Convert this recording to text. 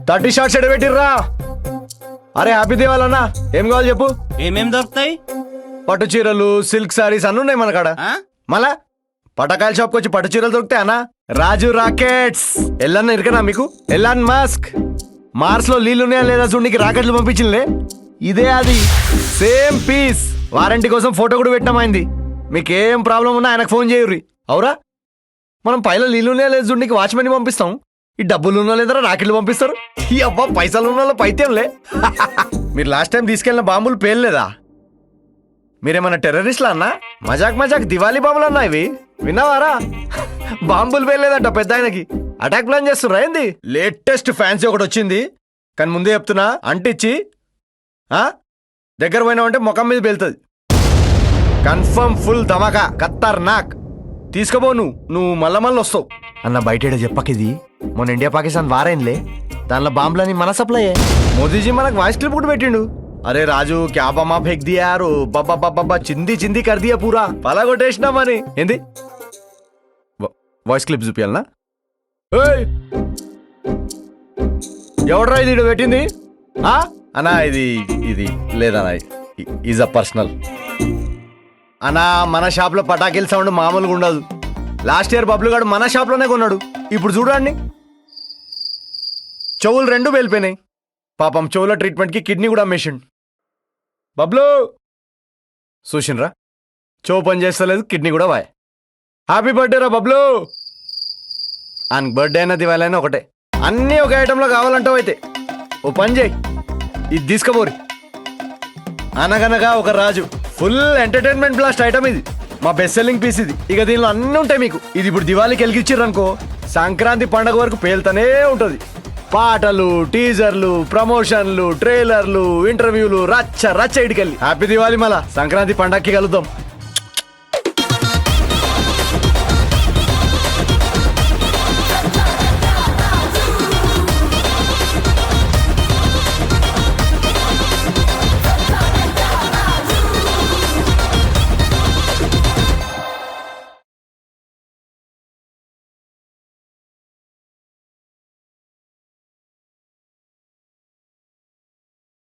30 shorts ఎడబెట్టిర్రా. అరే happy Diwali అన్న. ఏం కావాలి చెప్పు. ఏమేం దొరుకుతాయి? పట్టు చీరలు, సిల్క్ సారీస్ అన్ని ఉన్నాయి మన కాడ. మళ్ళా పటకాయల షాప్కి వచ్చి పట్టు చీరలు దొరుకుతాయి అన్న. రాజు రాకెట్స్ ఎల్లన్న ఇరికనా మీకు? ఎలాన్ మాస్క్ మార్స్ లో నీళ్లున్నాయా లేదా చూడనికి రాకెట్లు పంపించిందిలే. ఇదే అది సేమ్ పీస్. వారంటీ కోసం ఫోటో కూడా పెట్టినామైంది. మీకేం ప్రాబ్లం ఉన్నా ఆయనకు ఫోన్ చేయుర్రి. అవురా, మనం పైలో నీళ్ళున్నాయా లేదా చూడనికి వాచ్మెన్ పంపిస్తాం. ఈ డబ్బులు ఉన్నా లేదా రాకెట్లు పంపిస్తారు. ఈ అబ్బా పైసలు ఉన్న పైతేంలే. మీరు లాస్ట్ టైం తీసుకెళ్ళిన బాంబులు పేర్లేదా? మీరేమన్నా టెర్రరిస్ట్లా అన్నా? మజాక్ మజాక్ దివాళీ బాంబులు అన్నా ఇవి. విన్నావారా? బాంబులు పేర్లేదంట పెద్ద ఆయనకి. అటాక్ ప్లాన్ చేస్తుర్రా ఏంది? లేటెస్ట్ ఫ్యాన్సీ ఒకటి వచ్చింది. కానీ ముందే చెప్తున్నా, అంటిచ్చి దగ్గర పోయినావంటే ముఖం మీద పేలుతుంది. కన్ఫర్మ్ ఫుల్ ధమాకా ఖత్తర్ నాక్. తీసుకోబో నువ్వు మళ్ళీ వస్తావు అన్న. బయట చెప్పకిది మొన్న ఇండియా పాకిస్తాన్ వారైన్లే, దానిలో బాంబులని మన సప్లై. మోదీజీ మనకు వాయిస్ క్లిప్ కూడా పెట్టిండు. అరే రాజు క్యా బమా ఫేక్ దియారు బాబా చింది చింది కర్దియా పూరా పలాగొట్టేసినామని. ఏంది వాయిస్ క్లిప్ చూపియాలనా? ఎవడ్రా ఇది పెట్టింది అన్నా? ఇది లేదన్నా, ఈజ్ అ పర్సనల్ అన్నా. మన షాప్ లో పటాకిల్ సౌండ్ మామూలుగా ఉండదు. లాస్ట్ ఇయర్ బబ్లు గాడు మన షాప్ లోనే కొన్నాడు. ఇప్పుడు చూడండి, చెవులు 2 వెళ్ళిపోయినాయి. పాపం చెవుల ట్రీట్మెంట్ కి కిడ్నీ కూడా అమ్మేసిండు. బబ్లు చూసిండ్రా, చెవు పని చేస్తలేదు, కిడ్నీ కూడా వాయ్. హ్యాపీ బర్త్డే రా బబ్లు. ఆయనకు బర్త్డే అయినా దివాళీ అయినా ఒకటే. అన్నీ ఒక ఐటెంలో కావాలంటావు. అయితే ఓ పని చేయి, ఇది తీసుకుపోరి. అనగనగా ఒక రాజు ఫుల్ ఎంటర్టైన్మెంట్ బ్లాస్ట్ ఐటమ్ ఇది. మా బెస్ట్ సెల్లింగ్ పీస్ ఇది. ఇక దీనిలో అన్నీ ఉంటాయి మీకు. ఇది ఇప్పుడు దివాళీకి వెలిగించిర్రనుకో, సంక్రాంతి పండగ వరకు పేలుతూనే ఉంటుంది. పాటలు, టీజర్లు, ప్రమోషన్లు, ట్రైలర్లు, ఇంటర్వ్యూలు, రచ్చ రచ్చ ఇటుకెళ్ళి. హ్యాపీ దివాళీ. మళ్ళా సంక్రాంతి పండగకి కలుద్దాం.